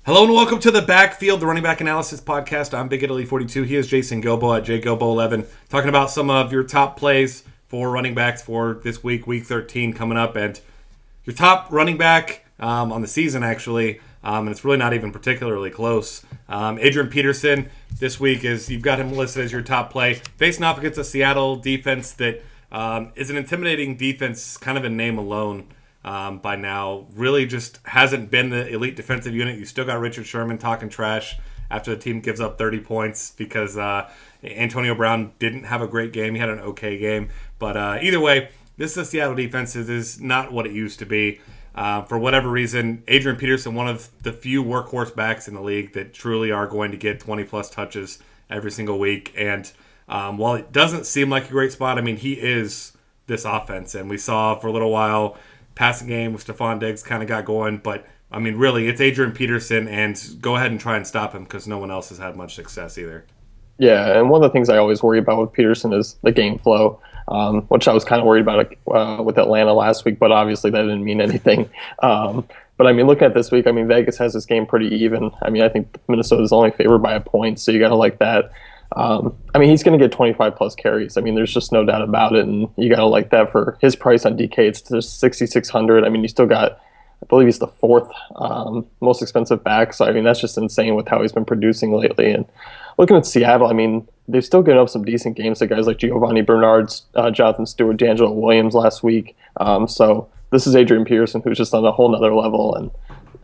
Hello and welcome to the Backfield, the running back analysis podcast. I'm Big Italy 42. He is Jason Gobo at JGobo11, talking about some of your top plays for running backs for this week, week 13 coming up, and your top running back on the season actually, and it's really not even particularly close. Adrian Peterson this week you've got him listed as your top play, facing off against a Seattle defense that is an intimidating defense, kind of in name alone. By now, really just hasn't been the elite defensive unit. You still got Richard Sherman talking trash after the team gives up 30 points because Antonio Brown didn't have a great game. He had an okay game. But either way, this is Seattle defense is not what it used to be. For whatever reason, Adrian Peterson, one of the few workhorse backs in the league that truly are going to get 20-plus touches every single week. And while it doesn't seem like a great spot, I mean, he is this offense. And we saw for a little while, passing game with Stephon Diggs kind of got going, but I mean, really, it's Adrian Peterson, and go ahead and try and stop him because no one else has had much success either. Yeah, and one of the things I always worry about with Peterson is the game flow, which I was kind of worried about with Atlanta last week, but obviously that didn't mean anything. But I mean, looking at this week, I mean, Vegas has this game pretty even. I mean, I think Minnesota's only favored by a point, so you got to like that. I mean, he's going to get 25-plus carries. I mean, there's just no doubt about it, and you got to like that for his price on DK. It's just $6,600. I mean, you still got, I believe he's the fourth most expensive back, so I mean, that's just insane with how he's been producing lately. And looking at Seattle, I mean, they've still given up some decent games to guys like Giovanni Bernard, Jonathan Stewart, D'Angelo Williams last week. So this is Adrian Peterson, who's just on a whole nother level, and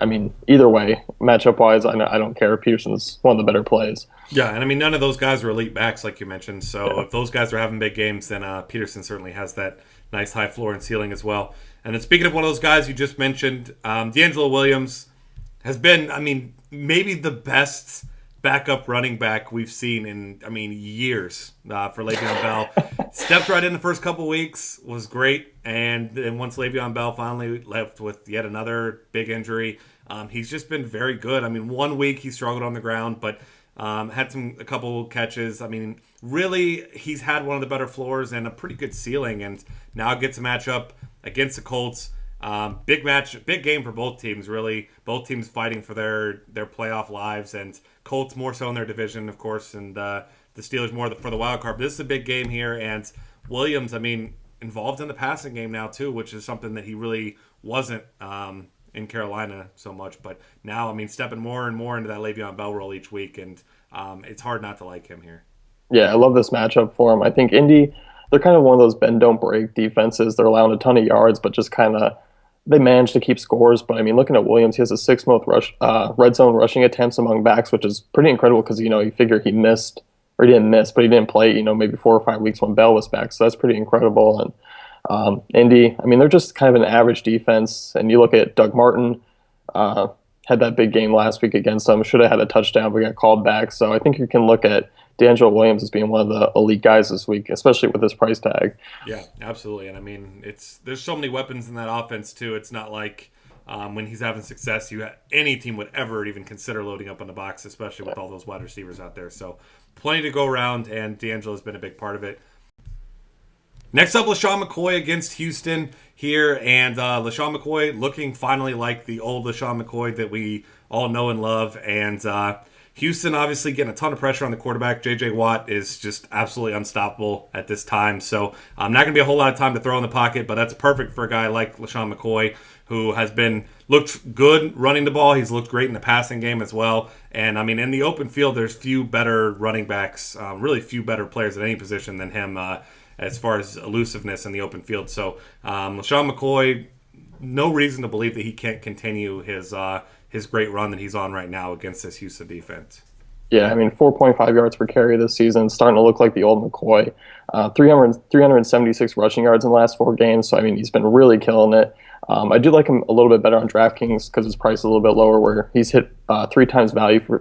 I mean, either way, matchup-wise, I don't care. Peterson's one of the better plays. Yeah, and I mean, none of those guys are elite backs, like you mentioned. So if those guys are having big games, then Peterson certainly has that nice high floor and ceiling as well. And then speaking of one of those guys you just mentioned, D'Angelo Williams has been, I mean, maybe the best backup running back we've seen in, I mean, years for Le'Veon Bell. Stepped right in the first couple weeks, was great. And then once Le'Veon Bell finally left with yet another big injury, he's just been very good. I mean, 1 week he struggled on the ground, but had a couple catches. I mean, really, he's had one of the better floors and a pretty good ceiling. And now gets a matchup against the Colts. Big game for both teams, really. Both teams fighting for their playoff lives, and Colts more so in their division, of course, and the Steelers more for the wild card. But this is a big game here, and Williams, I mean, involved in the passing game now too, which is something that he really wasn't in Carolina so much. But now, I mean, stepping more and more into that Le'Veon Bell role each week, and it's hard not to like him here. Yeah, I love this matchup for him. I think Indy, they're kind of one of those bend don't break defenses. They're allowing a ton of yards, but just kind of they manage to keep scores. But I mean, looking at Williams, he has the sixth most red zone rushing attempts among backs, which is pretty incredible because you figure he missed, or he didn't miss, but he didn't play maybe 4 or 5 weeks when Bell was back. So that's pretty incredible. And Indy, I mean, they're just kind of an average defense. And you look at Doug Martin, had that big game last week against them. Should have had a touchdown, but got called back. So I think you can look at D'Angelo Williams as being one of the elite guys this week, especially with this price tag. Yeah, absolutely. And I mean, there's so many weapons in that offense too. It's not like when he's having success, any team would ever even consider loading up on the box, especially with all those wide receivers out there. So plenty to go around, and D'Angelo's been a big part of it. Next up, LeSean McCoy against Houston here, and LeSean McCoy looking finally like the old LeSean McCoy that we all know and love, and Houston obviously getting a ton of pressure on the quarterback. J.J. Watt is just absolutely unstoppable at this time, so not going to be a whole lot of time to throw in the pocket, but that's perfect for a guy like LeSean McCoy, who has looked good running the ball. He's looked great in the passing game as well, and I mean, in the open field, there's few better running backs, really few better players at any position than him, as far as elusiveness in the open field. So LeSean McCoy, no reason to believe that he can't continue his great run that he's on right now against this Houston defense. Yeah, I mean, 4.5 yards per carry this season, starting to look like the old McCoy. 376 rushing yards in the last 4 games, so I mean, he's been really killing it. I do like him a little bit better on DraftKings because his price is a little bit lower, where he's hit 3 times value for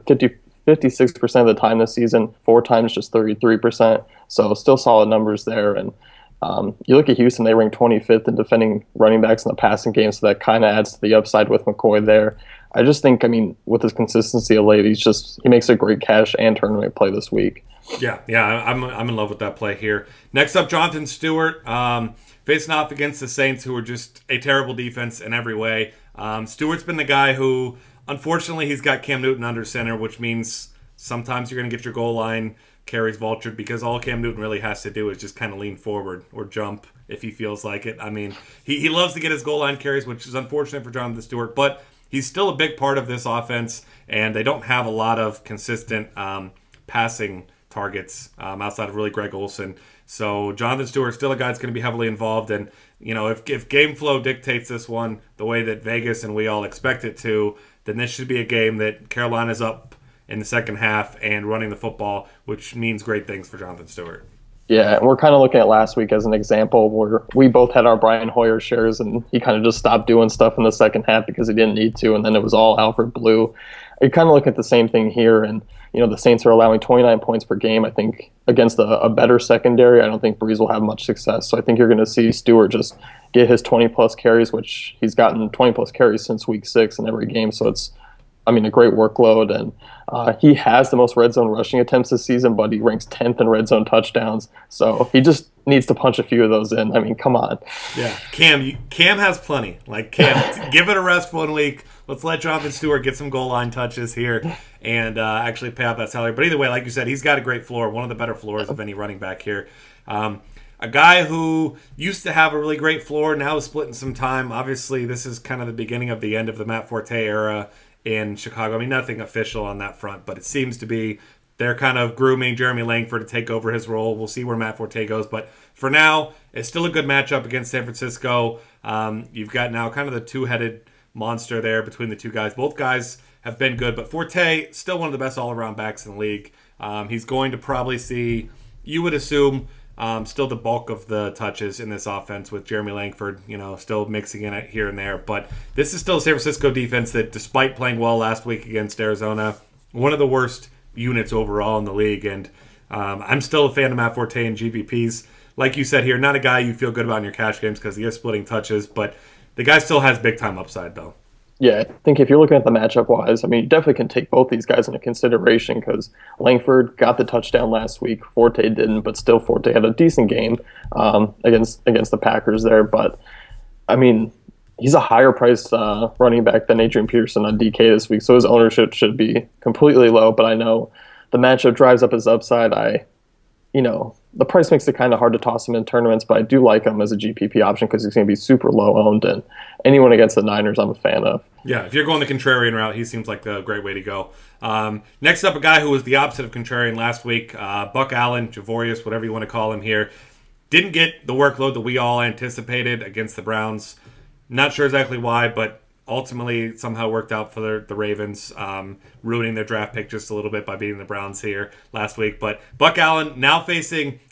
56% of the time this season, 4 times just 33%. So still solid numbers there. And you look at Houston, they rank 25th in defending running backs in the passing game, so that kind of adds to the upside with McCoy there. I just think, I mean, with his consistency of late, he makes a great cash and tournament play this week. Yeah, I'm in love with that play here. Next up, Jonathan Stewart, facing off against the Saints, who are just a terrible defense in every way. Stewart's been the guy who unfortunately, he's got Cam Newton under center, which means sometimes you're going to get your goal line carries vultured because all Cam Newton really has to do is just kind of lean forward or jump if he feels like it. I mean, he loves to get his goal line carries, which is unfortunate for Jonathan Stewart, but he's still a big part of this offense, and they don't have a lot of consistent passing targets outside of really Greg Olsen. So Jonathan Stewart's still a guy that's going to be heavily involved, and if game flow dictates this one the way that Vegas and we all expect it to, then this should be a game that Carolina's up in the second half and running the football, which means great things for Jonathan Stewart. Yeah, and we're kind of looking at last week as an example where we both had our Brian Hoyer shares, and he kind of just stopped doing stuff in the second half because he didn't need to, and then it was all Alfred Blue. You kind of look at the same thing here, and the Saints are allowing 29 points per game. I think against a better secondary, I don't think Breeze will have much success. So I think you're going to see Stewart just get his 20-plus carries, which he's gotten 20-plus carries since week 6 in every game. So it's, a great workload, and he has the most red zone rushing attempts this season, but he ranks 10th in red zone touchdowns. So he just needs to punch a few of those in. Come on. Yeah, Cam has plenty. Cam, give it a rest 1 week. Let's let Jonathan Stewart get some goal line touches here and actually pay off that salary. But either way, like you said, he's got a great floor, one of the better floors of any running back here. A guy who used to have a really great floor, now is splitting some time. Obviously, this is kind of the beginning of the end of the Matt Forte era in Chicago. Nothing official on that front, but it seems to be they're kind of grooming Jeremy Langford to take over his role. We'll see where Matt Forte goes, but for now, it's still a good matchup against San Francisco. You've got now kind of the two-headed monster there between the two guys. Both guys have been good, but Forte, still one of the best all-around backs in the league. He's going to probably see, you would assume, still the bulk of the touches in this offense with Jeremy Langford, still mixing in it here and there. But this is still a San Francisco defense that, despite playing well last week against Arizona, one of the worst units overall in the league. And I'm still a fan of Matt Forte and GPPs. Like you said here, not a guy you feel good about in your cash games because he is splitting touches, but the guy still has big-time upside, though. Yeah, I think if you're looking at the matchup-wise, you definitely can take both these guys into consideration because Langford got the touchdown last week. Forte didn't, but still Forte had a decent game against the Packers there. But, he's a higher-priced running back than Adrian Peterson on DK this week, so his ownership should be completely low. But I know the matchup drives up his upside. The price makes it kind of hard to toss him in tournaments, but I do like him as a GPP option because he's going to be super low owned, and anyone against the Niners I'm a fan of. Yeah, if you're going the contrarian route, he seems like the great way to go. Next up, a guy who was the opposite of contrarian last week, Buck Allen, Javorius, whatever you want to call him here, didn't get the workload that we all anticipated against the Browns. Not sure exactly why, but ultimately somehow worked out for the Ravens, ruining their draft pick just a little bit by beating the Browns here last week. But Buck Allen now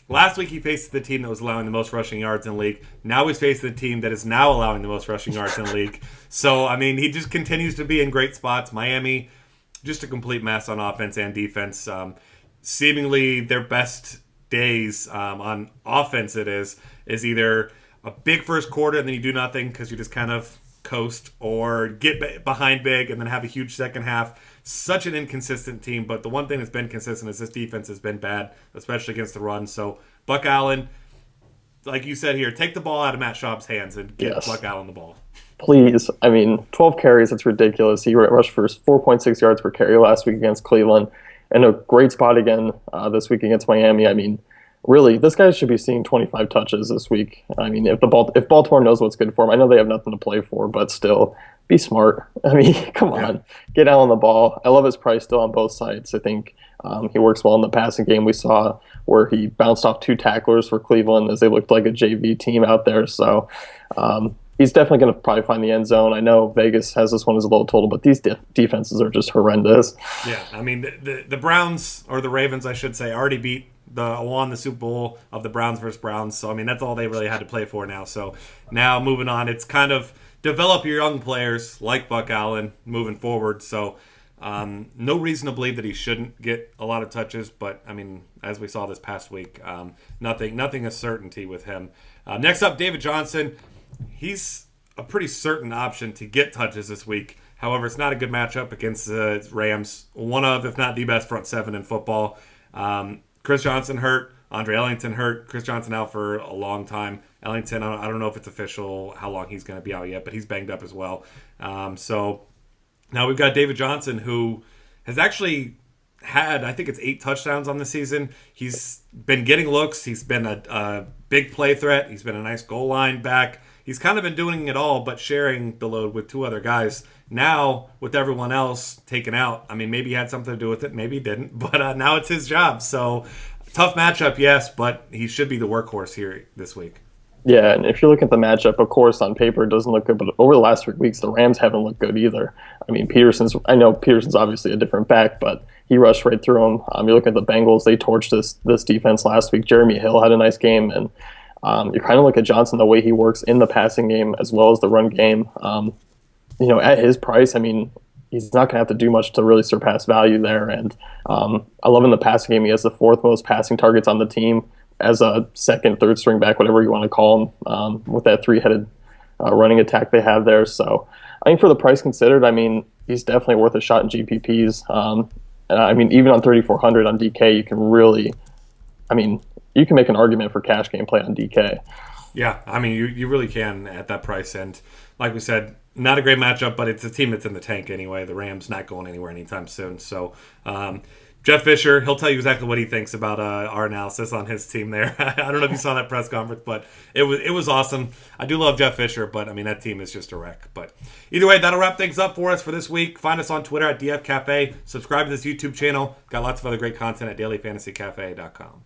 last week he faced the team that was allowing the most rushing yards in the league. Now he's facing the team that is now allowing the most rushing yards in the league. So, he just continues to be in great spots. Miami, just a complete mess on offense and defense. Seemingly their best days on offense is either a big first quarter and then you do nothing because you just kind of coast, or get behind big and then have a huge second half. Such an inconsistent team, but the one thing that's been consistent is this defense has been bad, especially against the run. So Buck Allen, like you said here, take the ball out of Matt Schaub's hands and get Buck Allen the ball. Please. 12 carries, that's ridiculous. He rushed for 4.6 yards per carry last week against Cleveland, and a great spot again this week against Miami. Really, this guy should be seeing 25 touches this week. If Baltimore knows what's good for him, I know they have nothing to play for, but still, be smart. Come on, get Allen the ball. I love his price still on both sides. I think he works well in the passing game. We saw where he bounced off 2 tacklers for Cleveland as they looked like a JV team out there. So he's definitely going to probably find the end zone. I know Vegas has this one as a low total, but these defenses are just horrendous. Yeah, the Browns, or the Ravens, I should say, already won the Super Bowl of the Browns versus Browns. So, that's all they really had to play for now. So now moving on, it's kind of develop your young players like Buck Allen moving forward. So no reason to believe that he shouldn't get a lot of touches. But, as we saw this past week, nothing a certainty with him. Next up, David Johnson. He's a pretty certain option to get touches this week. However, it's not a good matchup against the Rams. One of, if not the best front seven in football. Chris Johnson hurt. Andre Ellington hurt. Chris Johnson out for a long time. Ellington, I don't know if it's official how long he's going to be out yet, but he's banged up as well. So Now we've got David Johnson, who has actually had, I think it's 8 touchdowns on the season. He's been getting looks. He's been a big play threat. He's been a nice goal line back. He's kind of been doing it all, but sharing the load with 2 other guys. Now, with everyone else taken out, I mean, maybe he had something to do with it. Maybe he didn't. But now it's his job. So, tough matchup, yes, but he should be the workhorse here this week. Yeah, and if you look at the matchup, of course, on paper it doesn't look good, but over the last 3 weeks, the Rams haven't looked good either. I mean, I know Peterson's obviously a different back, but he rushed right through him. You look at the Bengals, they torched this defense last week. Jeremy Hill had a nice game, and you kind of look at Johnson, the way he works in the passing game as well as the run game. At his price, I mean, he's not going to have to do much to really surpass value there. And I love in the passing game, he has the 4th most passing targets on the team as a second, third string back, whatever you want to call him, with that 3-headed running attack they have there. So I think for the price considered, I mean, he's definitely worth a shot in GPPs. And I mean, even on 3,400 on DK, you can make an argument for cash game play on DK. Yeah, I mean, you really can at that price. And like we said, not a great matchup, but it's a team that's in the tank anyway. The Rams not going anywhere anytime soon. So Jeff Fisher, he'll tell you exactly what he thinks about our analysis on his team there. I don't know if you saw that press conference, but it was awesome. I do love Jeff Fisher, but I mean, that team is just a wreck. But either way, that'll wrap things up for us for this week. Find us on Twitter at DF Cafe. Subscribe to this YouTube channel. Got lots of other great content at dailyfantasycafe.com.